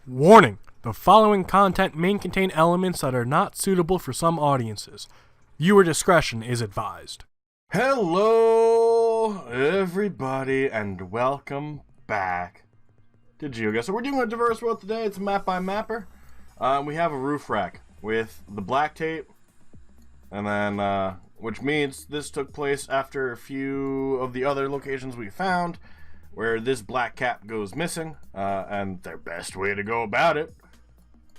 Warning! The following content may contain elements that are not suitable for some audiences. Viewer discretion is advised. Hello, everybody, and welcome back to Geoguessr. We're doing a diverse world today. It's map by mapper. We have a roof rack with the black tape, and then, which means this took place after a few of the other locations we found, where this black cap goes missing, and their best way to go about it,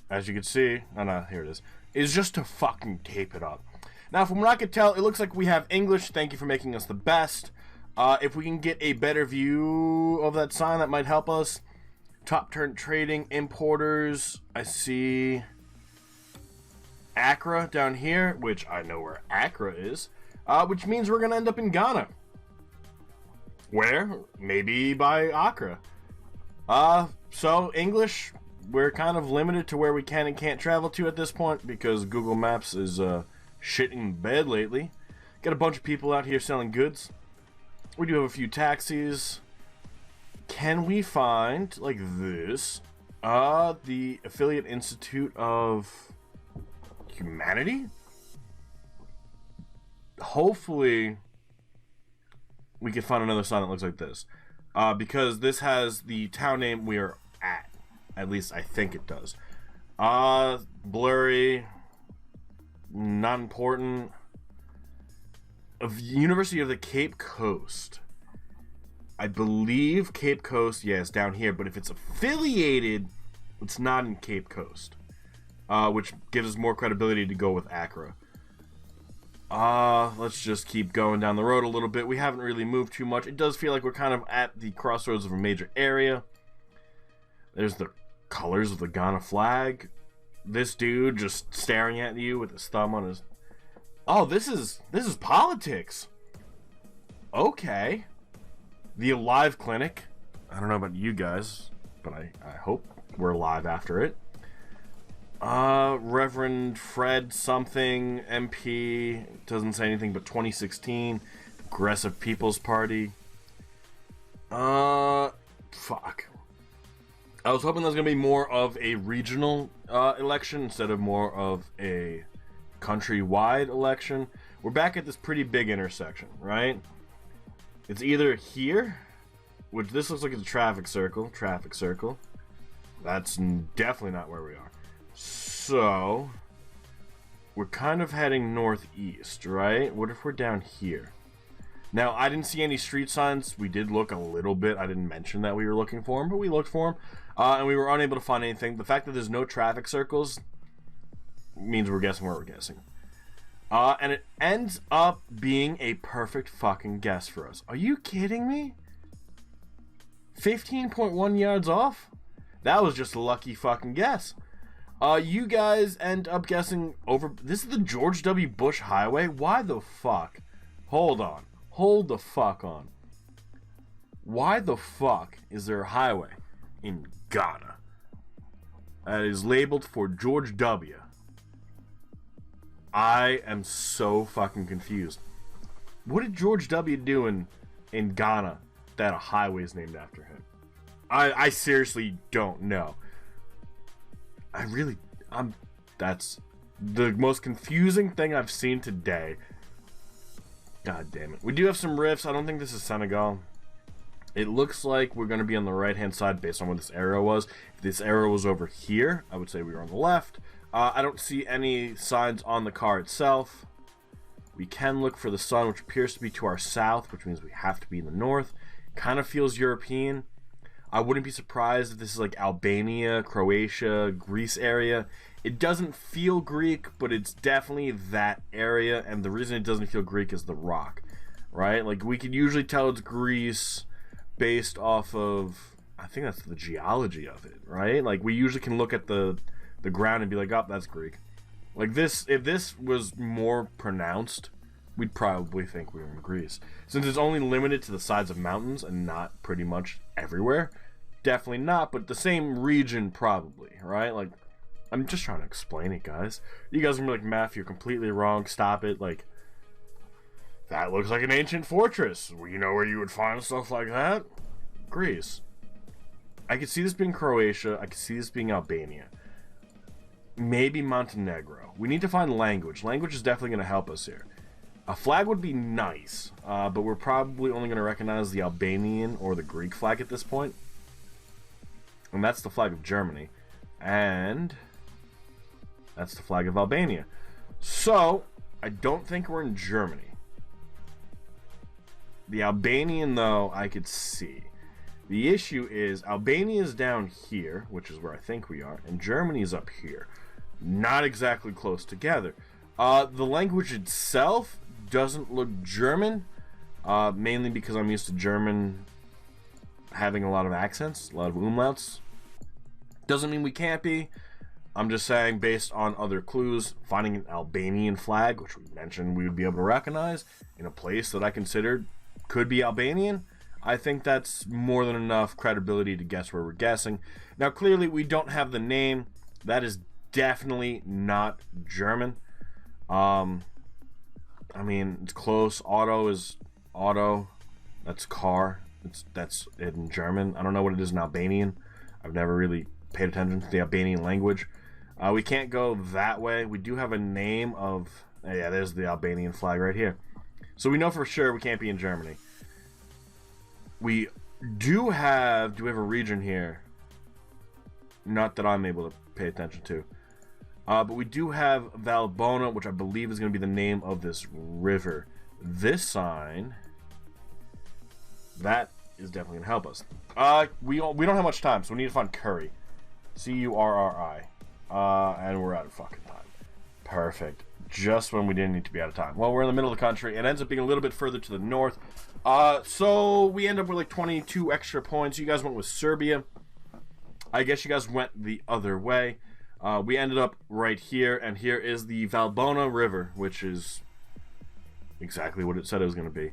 as you can see, here it is just to fucking tape it up. Now, from what I could tell, it looks like we have English. Thank you for making us the best. If we can get a better view of that sign, that might help us. Top turn trading, importers. I see Accra down here, which I know where Accra is, which means we're going to end up in Ghana. Where? Maybe by Accra. So English, we're kind of limited to where we can and can't travel to at this point because Google Maps is shitting bed lately. Got a bunch of people out here selling goods. We do have a few taxis. Can we find, like this, the Affiliate Institute of Humanity? Hopefully we can find another sign that looks like this, because this has the town name we are at least I think it does. Blurry, not important. Of University of the Cape Coast, I believe Cape Coast, yes, down here, but if it's affiliated, it's not in Cape Coast, which gives us more credibility to go with Accra. Let's just keep going down the road a little bit. We haven't really moved too much. It does feel like we're kind of at the crossroads of a major area. There's the colors of the Ghana flag. This dude just staring at you with his thumb on his... Oh, this is politics. Okay. The Alive Clinic. I don't know about you guys, but I hope we're alive after it. Reverend Fred something, MP, doesn't say anything but 2016, Progressive People's Party. Fuck. I was hoping there was going to be more of a regional election instead of more of a countrywide election. We're back at this pretty big intersection, right? It's either here, which this looks like it's a traffic circle. That's definitely not where we are. So, we're kind of heading northeast, right? What if we're down here? Now, I didn't see any street signs. We did look a little bit. I didn't mention that we were looking for them, but we looked for them. And we were unable to find anything. The fact that there's no traffic circles means we're guessing where we're guessing. And it ends up being a perfect fucking guess for us. Are you kidding me? 15.1 yards off? That was just a lucky fucking guess. You guys end up guessing over... This is the George W. Bush Highway? Why the fuck? Hold on. Hold the fuck on. Why the fuck is there a highway in Ghana that is labeled for George W? I am so fucking confused. What did George W. do in Ghana that a highway is named after him? I seriously don't know. That's the most confusing thing I've seen today. God damn it. We do have some rifts. I don't think this is Senegal. It looks like we're going to be on the right-hand side based on where this arrow was. If this arrow was over here, I would say we were on the left. I don't see any signs on the car itself. We can look for the sun, which appears to be to our south, which means we have to be in the north. Kind of feels European. I wouldn't be surprised if this is like Albania, Croatia, Greece area. It doesn't feel Greek, but it's definitely that area, and the reason it doesn't feel Greek is the rock, right? Like, we can usually tell it's Greece based off of, I think that's the geology of it, right? Like, we usually can look at the ground and be like, oh, that's Greek. Like, this, if this was more pronounced, we'd probably think we were in Greece. Since it's only limited to the sides of mountains and not pretty much everywhere, definitely not, but the same region probably, right? Like, I'm just trying to explain it, guys. You guys are gonna be like, Maff, you're completely wrong, stop it. Like, that looks like an ancient fortress. Well, you know where you would find stuff like that? Greece. I could see this being Croatia. I could see this being Albania. Maybe Montenegro. We need to find language. Language is definitely going to help us here. A flag would be nice, but we're probably only going to recognize the Albanian or the Greek flag at this point. And that's the flag of Germany. And that's the flag of Albania. So, I don't think we're in Germany. The Albanian, though, I could see. The issue is Albania is down here, which is where I think we are, and Germany is up here. Not exactly close together. The language itself doesn't look German, mainly because I'm used to German having a lot of accents, a lot of umlauts. Doesn't mean we can't be. I'm just saying, based on other clues, finding an Albanian flag, which we mentioned we would be able to recognize, in a place that I considered could be Albanian, I think that's more than enough credibility to guess where we're guessing. Now, clearly, we don't have the name. That is definitely not German. I mean, it's close. Auto is auto. That's car. That's in German. I don't know what it is in Albanian. I've never really paid attention to the Albanian language. We can't go that way. We do have a name of... yeah, there's the Albanian flag right here. So we know for sure we can't be in Germany. We do have... do we have a region here? Not that I'm able to pay attention to. But we do have Valbona, which I believe is going to be the name of this river. This sign... that is definitely going to help us. We don't have much time, so we need to find Curry. C-U-R-R-I. And we're out of fucking time. Perfect. Just when we didn't need to be out of time. Well, we're in the middle of the country. It ends up being a little bit further to the north. So we end up with like 22 extra points. You guys went with Serbia. I guess you guys went the other way. We ended up right here, and here is the Valbona River, which is exactly what it said it was going to be.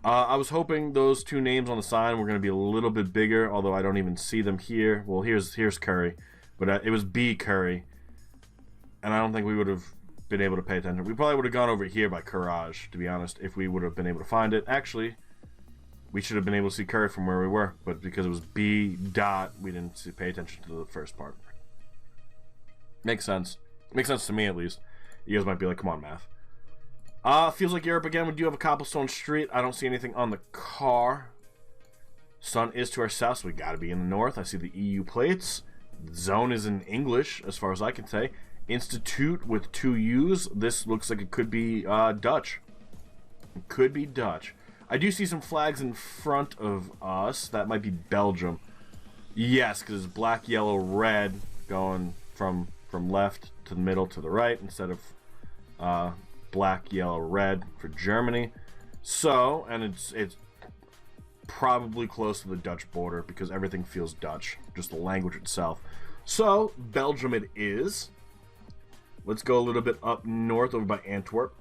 I was hoping those two names on the sign were going to be a little bit bigger, although I don't even see them here. Well, here's Curry, but it was B Curry, and I don't think we would have been able to pay attention. We probably would have gone over here by Courage, to be honest, if we would have been able to find it. Actually, we should have been able to see Curry from where we were, but because it was B dot, we didn't pay attention to the first part. Makes sense. Makes sense to me, at least. You guys might be like, come on, Maff. Feels like Europe again. We do have a cobblestone street. I don't see anything on the car. Sun is to our south, so we gotta be in the north. I see the EU plates. Zone is in English, as far as I can say. Institute with 2 U's. This looks like it could be Dutch. It could be Dutch. I do see some flags in front of us. That might be Belgium. Yes, because it's black, yellow, red going from left to the middle to the right instead of black, yellow, red for Germany. So, and it's probably close to the Dutch border because everything feels Dutch, just the language itself. So, Belgium it is. Let's go a little bit up north over by Antwerp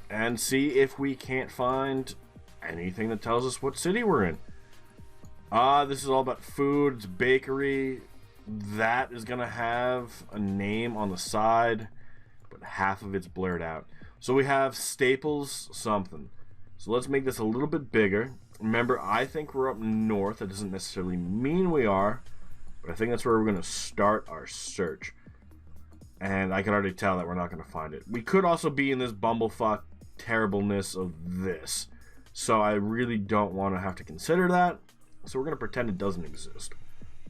and see if we can't find anything that tells us what city we're in. This is all about food. It's bakery. That is gonna have a name on the side, but half of it's blurred out. So we have Staples something. So let's make this a little bit bigger. Remember, I think we're up north. That doesn't necessarily mean we are, but I think that's where we're gonna start our search. And I can already tell that we're not gonna find it. We could also be in this bumblefuck terribleness of this. So I really don't want to have to consider that. So we're gonna pretend it doesn't exist.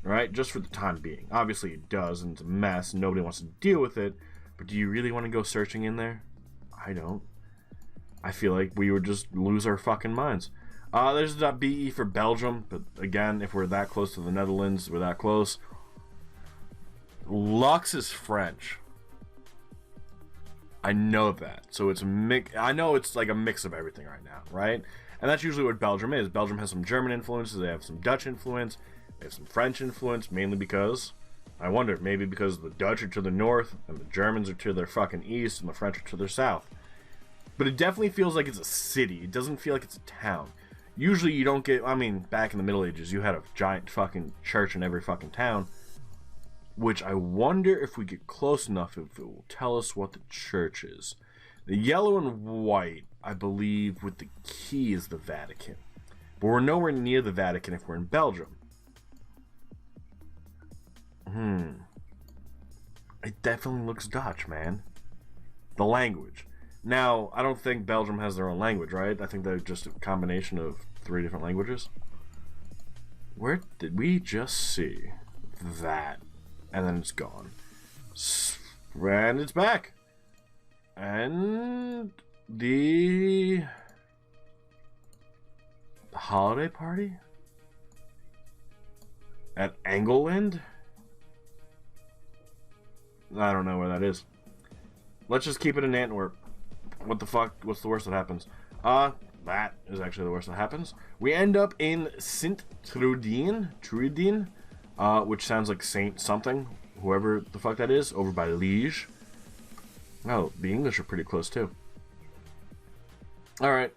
Right? Just for the time being. Obviously it does, and it's a mess. Nobody wants to deal with it. But do you really want to go searching in there? I don't. I feel like we would just lose our fucking minds. There's .be for Belgium, but again, if we're that close to the Netherlands, we're that close. Lux is French. I know that. So it's I know it's like a mix of everything right now, right? And that's usually what Belgium is. Belgium has some German influences. They have some Dutch influence. They have some French influence, mainly because, I wonder, maybe because the Dutch are to the north, and the Germans are to their fucking east, and the French are to their south. But it definitely feels like it's a city. It doesn't feel like it's a town. Usually you don't get, I mean, back in the Middle Ages, you had a giant fucking church in every fucking town, which I wonder if we get close enough if it will tell us what the church is. The yellow and white, I believe, with the key is the Vatican. But we're nowhere near the Vatican if we're in Belgium. It definitely looks Dutch, man. The language. Now, I don't think Belgium has their own language, right? I think they're just a combination of 3 different languages. Where did we just see that? And then it's gone. And it's back. And the holiday party at Engelland? I don't know where that is. Let's just keep it in Antwerp. What the fuck? What's the worst that happens? That is actually the worst that happens. We end up in Sint-Truiden, which sounds like Saint something, whoever the fuck that is, over by Liège. Oh, the English are pretty close too. Alright,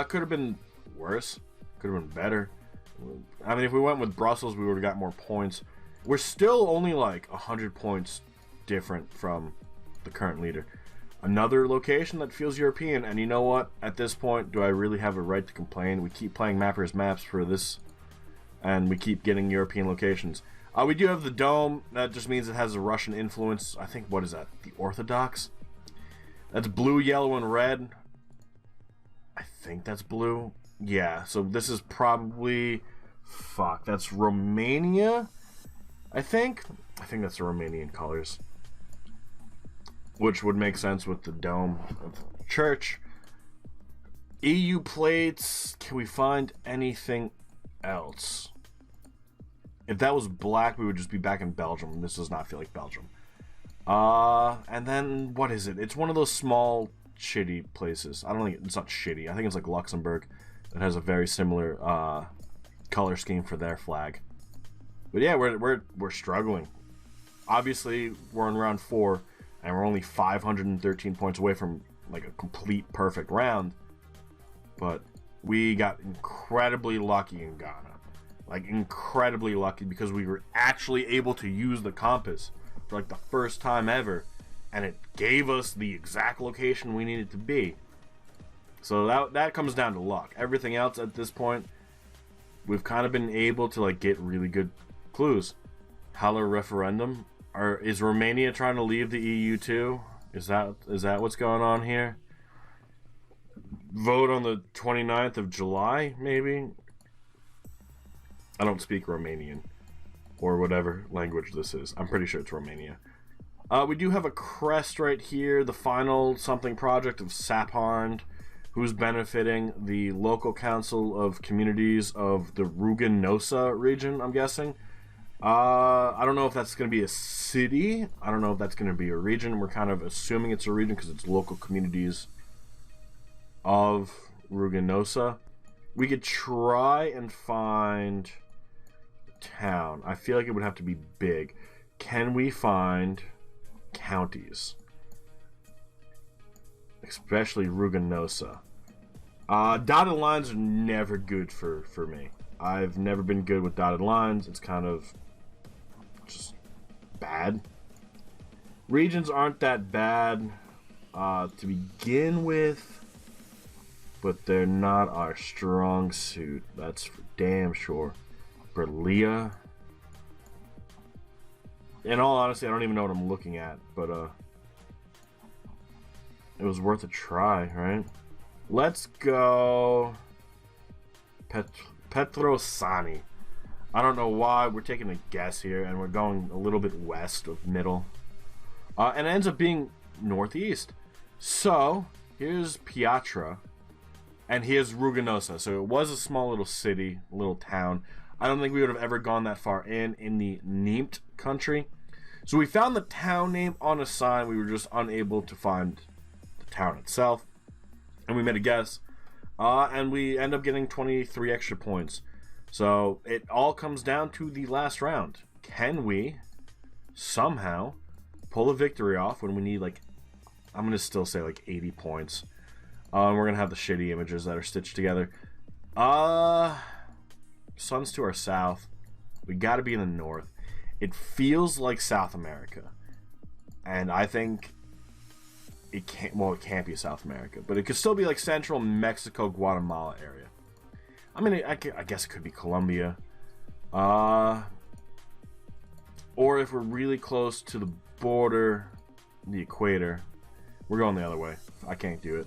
could have been worse. Could have been better. I mean, if we went with Brussels, we would have got more points. We're still only like 100 points different from the current leader. Another location that feels European, and you know what? At this point, do I really have a right to complain? We keep playing Mappers Maps for this, and we keep getting European locations. We do have the Dome. That just means it has a Russian influence. I think, what is that? The Orthodox? That's blue, yellow, and red. I think that's blue. Yeah, so this is probably... Fuck, that's Romania? I think that's the Romanian colors. Which would make sense with the dome of the church. EU plates. Can we find anything else? If that was black, we would just be back in Belgium. This does not feel like Belgium. And then, what is it? It's one of those small, shitty places. I don't think it's not shitty. I think it's like Luxembourg. That has a very similar color scheme for their flag. But yeah, we're struggling. Obviously, we're in round 4. And we're only 513 points away from like a complete perfect round. But we got incredibly lucky in Ghana. Like incredibly lucky because we were actually able to use the compass for like the first time ever. And it gave us the exact location we needed to be. So that comes down to luck. Everything else at this point, we've kind of been able to like get really good clues. Haller referendum. Is Romania trying to leave the EU too? Is that what's going on here? Vote on the 29th of July, maybe? I don't speak Romanian. Or whatever language this is. I'm pretty sure it's Romania. We do have a crest right here. The final something project of Sapharnd, who's benefiting the local council of communities of the Ruganosa region, I'm guessing. I don't know if that's going to be a city. I don't know if that's going to be a region. We're kind of assuming it's a region because it's local communities of Ruganosa. We could try and find a town. I feel like it would have to be big. Can we find counties? Especially Ruganosa. Dotted lines are never good for me. I've never been good with dotted lines. It's kind of just bad. Regions aren't that bad to begin with, but they're not our strong suit. That's for damn sure. Berlia. In all honesty, I don't even know what I'm looking at, but it was worth a try, right? Let's go Petrosani. I don't know why. We're taking a guess here, and we're going a little bit west of middle. And it ends up being northeast. So, here's Piatra, and here's Ruganosa. So it was a small little city, little town. I don't think we would have ever gone that far in the Niemt country. So we found the town name on a sign. We were just unable to find the town itself. And we made a guess. And we end up getting 23 extra points. So it all comes down to the last round. Can we somehow pull a victory off when we need, like, I'm going to still say like 80 points. We're going to have the shitty images that are stitched together. Sun's to our south. We got to be in the north. It feels like South America. And I think it can't be South America, but it could still be like Central Mexico, Guatemala area. I mean, I guess it could be Colombia. Or if we're really close to the border, the equator, we're going the other way. I can't do it.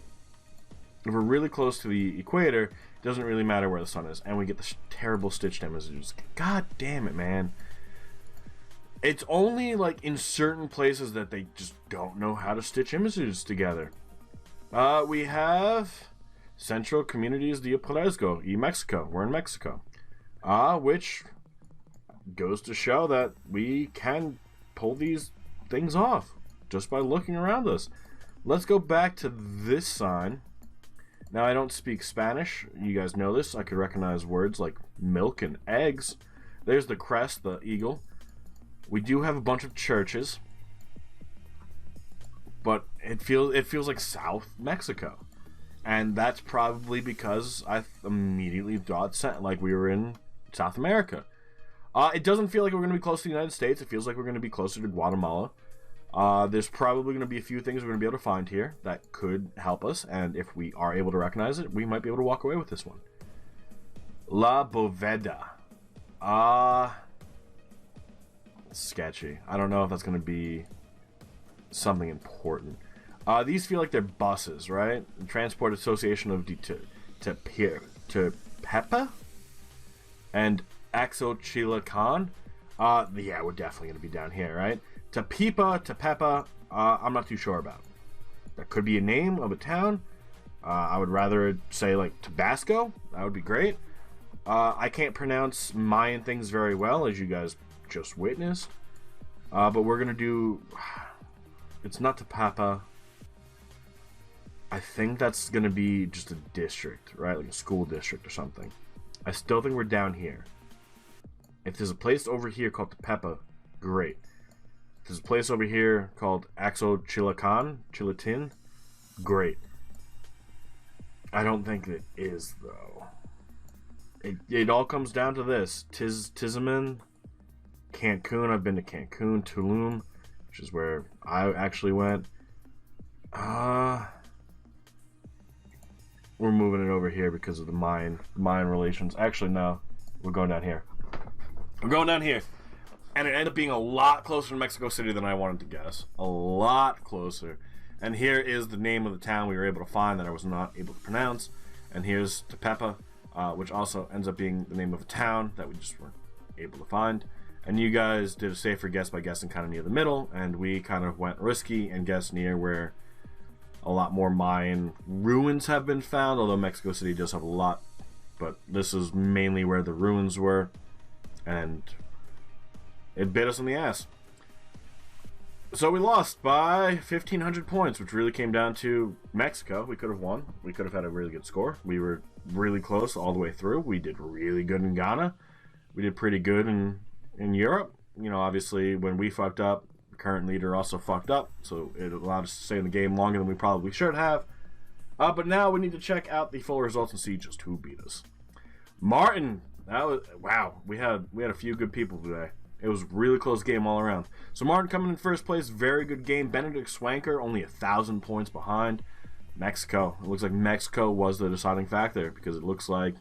If we're really close to the equator, it doesn't really matter where the sun is. And we get the terrible stitched images. God damn it, man. It's only like in certain places that they just don't know how to stitch images together. We have Central Comunidades de Puerto y Mexico. We're in Mexico. Which goes to show that we can pull these things off just by looking around us. Let's go back to this sign. Now, I don't speak Spanish. You guys know this. I could recognize words like milk and eggs. There's the crest, the eagle. We do have a bunch of churches, but it feels like South Mexico, and that's probably because I immediately thought like we were in South America. It doesn't feel like we're going to be close to the United States. It feels like we're going to be closer to Guatemala. There's probably going to be a few things we're going to be able to find here that could help us, and if we are able to recognize it, we might be able to walk away with this one. La Boveda. Sketchy. I don't know if that's going to be something important. These feel like they're buses, right? The Transport Association of Tepepa and Axochilacan. Yeah, we're definitely going to be down here, right? Tepepa, I'm not too sure about. That could be a name of a town. I would rather say like Tabasco. That would be great. I can't pronounce Mayan things very well, as you guys just witnessed. But we're going to do... It's not Tepepa. I think that's going to be just a district, right? Like a school district or something. I still think we're down here. If there's a place over here called Tepepa, great. If there's a place over here called Chilatin, great. I don't think it is, though. It all comes down to this. Tizamin, Cancun. I've been to Cancun, Tulum, which is where I actually went. We're moving it over here because of the Mayan relations. Actually, no. We're going down here. We're going down here. And it ended up being a lot closer to Mexico City than I wanted to guess. A lot closer. And here is the name of the town we were able to find that I was not able to pronounce. And here's Tepepa, which also ends up being the name of a town that we just weren't able to find. And you guys did a safer guess by guessing kind of near the middle, and we kind of went risky and guessed near where a lot more Mayan ruins have been found, although Mexico City does have a lot. But this is mainly where the ruins were, and it bit us in the ass. So we lost by 1,500 points, which really came down to Mexico. We could have won. We could have had a really good score. We were really close all the way through. We did really good in Ghana. We did pretty good in Europe. You know, obviously, when we fucked up, the current leader also fucked up, so it allowed us to stay in the game longer than we probably should have. But now we need to check out the full results and see just who beat us. Martin, that was wow. We had a few good people today. It was a really close game all around. So Martin coming in first place, very good game. Benedict Swanker only 1,000 points behind. Mexico. It looks like Mexico was the deciding factor because it looks like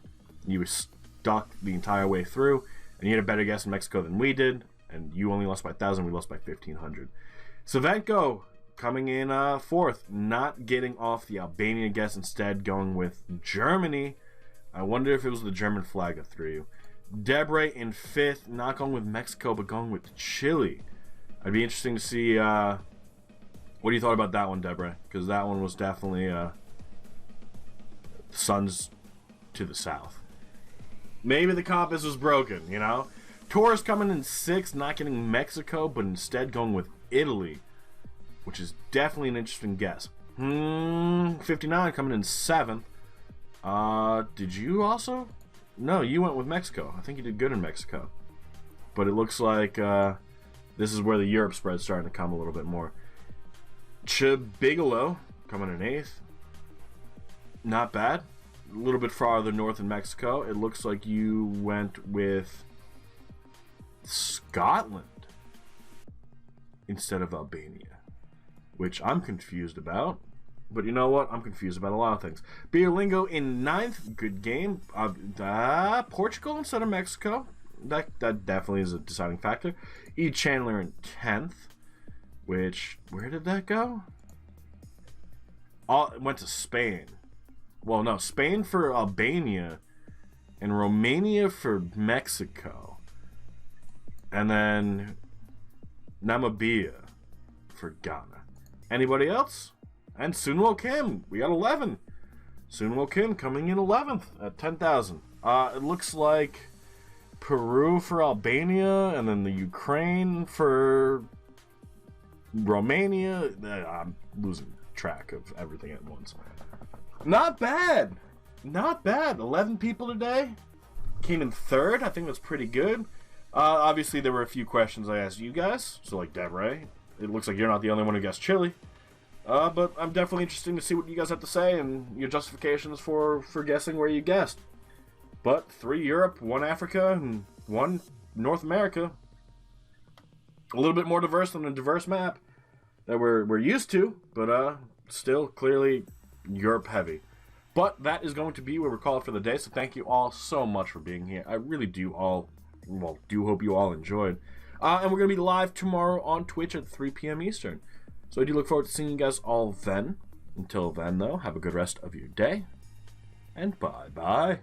you were stuck the entire way through, and you had a better guess in Mexico than we did, and you only lost by 1,000. We lost by 1,500. Savenko coming in fourth, not getting off the Albania guess, instead going with Germany. I wonder if it was the German flag that threw you. Debre in fifth, not going with Mexico, but going with Chile. I'd be interesting to see what you thought about that one, Debre, because that one was definitely suns to the south. Maybe the compass was broken, you know? Torres coming in sixth, not getting Mexico, but instead going with Italy, which is definitely an interesting guess. 59 coming in seventh. Did you also? No, you went with Mexico. I think you did good in Mexico. But it looks like this is where the Europe spread's starting to come a little bit more. Bigelow coming in eighth. Not bad. A little bit farther north in Mexico. It looks like you went with Scotland instead of Albania, which I'm confused about. But you know what? I'm confused about a lot of things. Bierlingo in ninth. Good game. Portugal instead of Mexico. that definitely is a deciding factor. E. Chandler in 10th, which, where did that go? It went to Spain. Well, no, Spain for Albania and Romania for Mexico. And then Namibia for Ghana. Anybody else? And Sunwoo Kim, we got 11. Sunwoo Kim coming in 11th at 10,000. It looks like Peru for Albania, and then the Ukraine for Romania. I'm losing track of everything at once. Not bad. Not bad. 11 people today. Came in 3rd. I think that's pretty good. Obviously, there were a few questions I asked you guys. So, like Debray, it looks like you're not the only one who guessed Chile. But I'm definitely interested to see what you guys have to say and your justifications for guessing where you guessed. But 3 Europe, 1 Africa, and 1 North America. A little bit more diverse than a diverse map that we're used to, but still clearly Europe heavy. But that is going to be where we're called for the day. So thank you all so much for being here. I really do hope you all enjoyed. And we're going to be live tomorrow on Twitch at 3 p.m. Eastern. So I do look forward to seeing you guys all then. Until then, though, have a good rest of your day. And bye-bye.